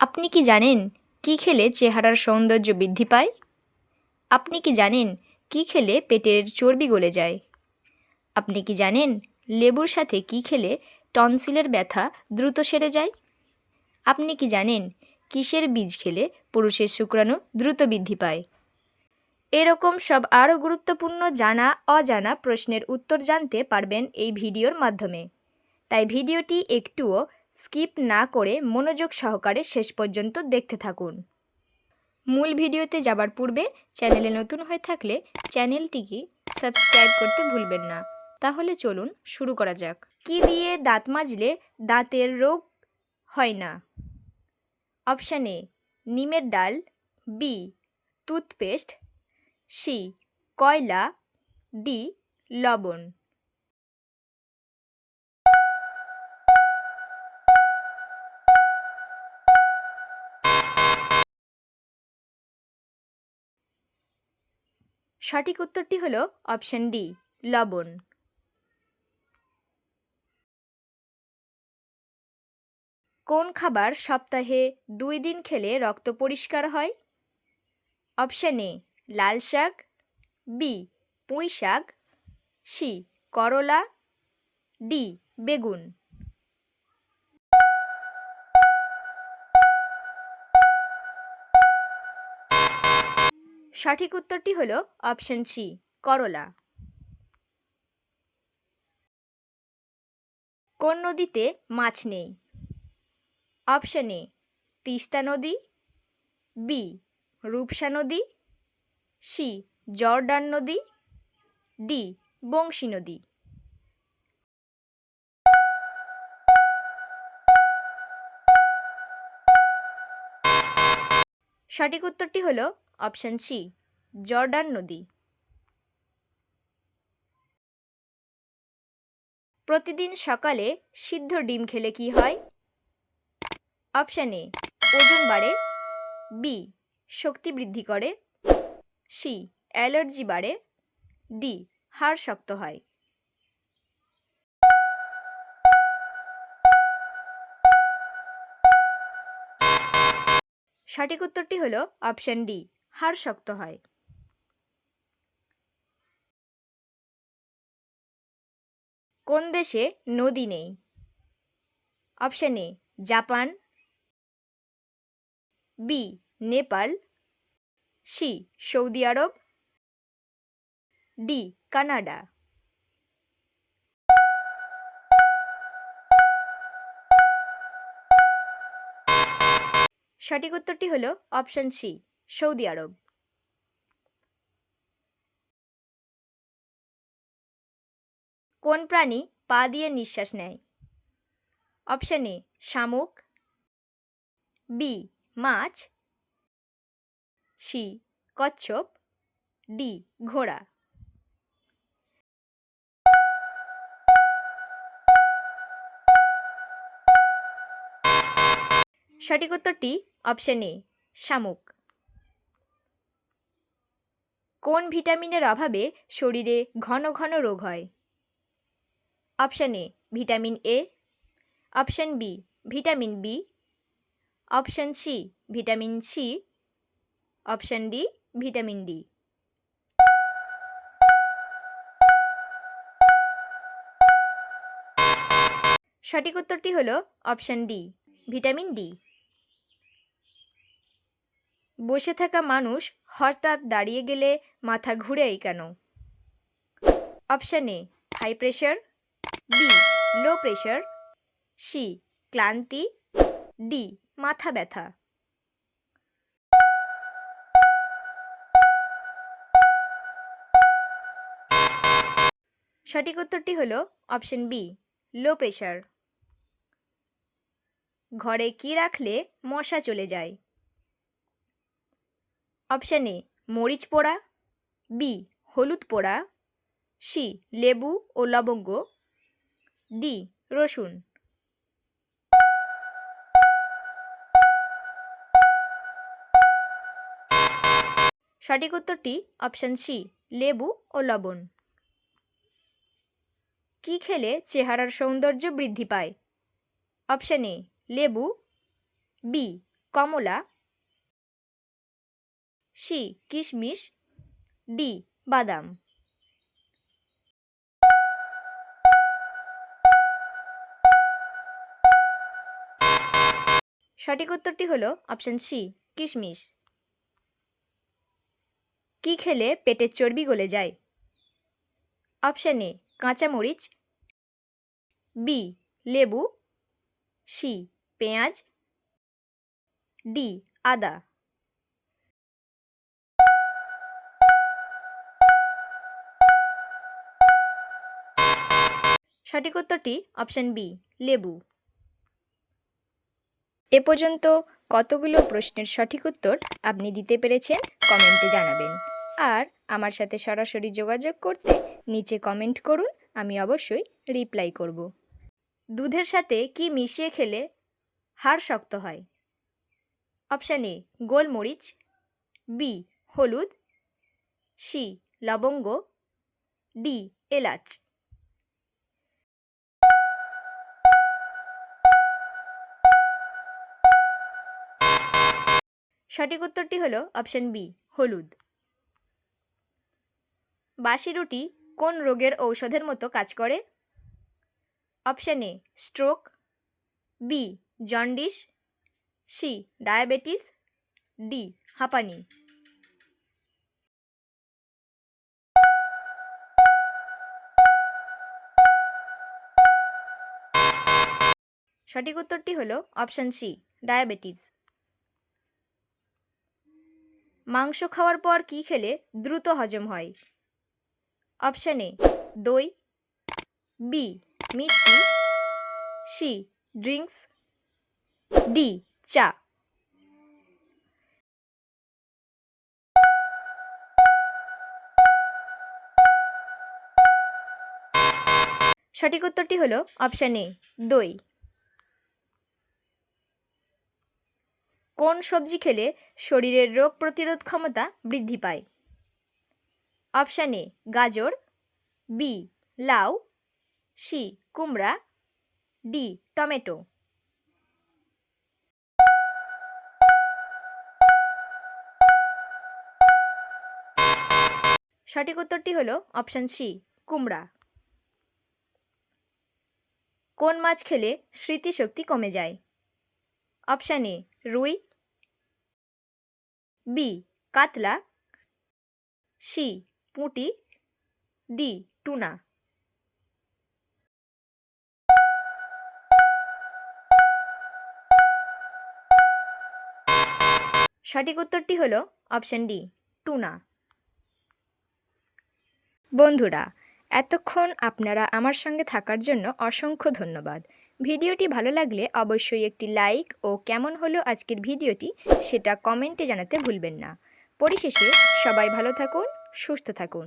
আপনি কি জানেন কী খেলে চেহারার সৌন্দর্য বৃদ্ধি পায়? আপনি কি জানেন কী খেলে পেটের চর্বি গলে যায়? আপনি কি জানেন লেবুর সাথে কী খেলে টনসিলের ব্যথা দ্রুত সেরে যায়? আপনি কি জানেন কিসের বীজ খেলে পুরুষের শুক্রাণু দ্রুত বৃদ্ধি পায়? এরকম সব আরও গুরুত্বপূর্ণ জানা অজানা প্রশ্নের উত্তর জানতে পারবেন এই ভিডিওর মাধ্যমে। তাই ভিডিওটি একটুও স্কিপ না করে মনোযোগ সহকারে শেষ পর্যন্ত দেখতে থাকুন। মূল ভিডিওতে যাবার পূর্বে চ্যানেলে নতুন হয়ে থাকলে চ্যানেলটিকে সাবস্ক্রাইব করতে ভুলবেন না। তাহলে চলুন শুরু করা যাক। কি দিয়ে দাঁত মাজলে দাঁতের রোগ হয় না? অপশান এ নিমের ডাল, বি টুথপেস্ট, সি কয়লা, ডি লবণ। সঠিক উত্তরটি হলো অপশান ডি লবণ। কোন খাবার সপ্তাহে 2 দিন খেলে রক্ত পরিষ্কার হয়? অপশান এ লাল শাক, বি পুঁই শাক, সি করলা, ডি বেগুন। সঠিক উত্তরটি হলো অপশান সি করলা। কোন নদীতে মাছ নেই? অপশান এ তিস্তা নদী, বি রূপসা নদী, সি জর্ডান নদী, ডি বংশী নদী। সঠিক উত্তরটি হলো অপশান সি জর্ডান নদী। প্রতিদিন সকালে সিদ্ধ ডিম খেলে কি হয়? অপশান এ ওজন বাড়ে, বি শক্তি বৃদ্ধি করে, সি অ্যালার্জি বাড়ে, ডি হাড় শক্ত হয়। সঠিক উত্তরটি হলো অপশান ডি হাড় শক্ত হয়। কোন দেশে নদী নেই? Option A Japan, B Nepal, C Saudi Arabia, D Canada. সঠিক উত্তরটি হলো অপশান সি সৌদি আরব। কোন প্রাণী পা দিয়ে নিঃশ্বাস নেয়? অপশান এ শামুক, বি মাছ, সি কচ্ছপ, ডি ঘোড়া। সঠিক উত্তরটি অপশান এ শামুক। কোন ভিটামিনের অভাবে শরীরে ঘন ঘন রোগ হয়? Option A vitamin A, option B vitamin B, option C vitamin C, option D vitamin D. সঠিক উত্তরটি হলো অপশান ডি ভিটামিন ডি। বসে থাকা মানুষ হঠাৎ দাঁড়িয়ে গেলে মাথা ঘুরেই কেন? Option A high pressure, B low pressure, C ক্লান্তি, ডি মাথা ব্যথা। সঠিক উত্তরটি হলো অপশান বি লো প্রেশার। ঘরে কি রাখলে মশা চলে যায়? অপশান এ মরিচ পোড়া, বি হলুদ পোড়া, সি লেবু ও লবঙ্গ, ডি রসুন। সঠিক উত্তরটি অপশান সি লেবু ও লবণ। কি খেলে চেহারার সৌন্দর্য বৃদ্ধি পায়? অপশান এ লেবু, বি কমলা, সি কিশমিশ, ডি বাদাম। সঠিক উত্তরটি হলো অপশন সি কিশমিশ। কি খেলে পেটের চর্বি গলে যায়? অপশন এ কাঁচামরিচ, বি লেবু, সি পেঁয়াজ, ডি আদা। সঠিক উত্তরটি অপশন বি লেবু। এ পর্যন্ত কতগুলো প্রশ্নের সঠিক উত্তর আপনি দিতে পেরেছেন কমেন্টে জানাবেন। আর আমার সাথে সরাসরি যোগাযোগ করতে নিচে কমেন্ট করুন, আমি অবশ্যই রিপ্লাই করব। দুধের সাথে কি মিশিয়ে খেলে হাড় শক্ত হয়? অপশান এ গোলমরিচ, বি হলুদ, সি লবঙ্গ, ডি এলাচ। সঠিক উত্তরটি হলো অপশন বি হলুদ। বাসি রুটি কোন রোগের ঔষধের মতো কাজ করে? Option A stroke, B jaundice, C diabetes, D হাঁপানি। সঠিক উত্তরটি হলো অপশন সি ডায়াবেটিস। মাংস খাওয়ার পর কি খেলে দ্রুত হজম হয়? অপশন এ দই, বি মিষ্টি, সি ড্রিঙ্কস, ডি চা। সঠিক উত্তরটি হলো অপশন এ দই। কোন সবজি খেলে শরীরের রোগ প্রতিরোধ ক্ষমতা বৃদ্ধি পায়? অপশন এ গাজর, বি লাউ, সি কুমড়া, ডি টমেটো। সঠিক উত্তরটি হলো অপশন সি কুমড়া। কোন মাছ খেলে স্মৃতিশক্তি কমে যায়? অপশন এ রুই, বি কাতলা, সি পুঁটি, ডি টুনা। সঠিক উত্তরটি হলো অপশন ডি টুনা। বন্ধুরা, এতক্ষণ আপনারা আমার সঙ্গে থাকার জন্য অসংখ্য ধন্যবাদ। ভিডিওটি ভালো লাগলে অবশ্যই একটি লাইক ও কেমন হলো আজকের ভিডিওটি সেটা কমেন্টে জানাতে ভুলবেন না। পরিশেষে সবাই ভালো থাকুন, সুস্থ থাকুন।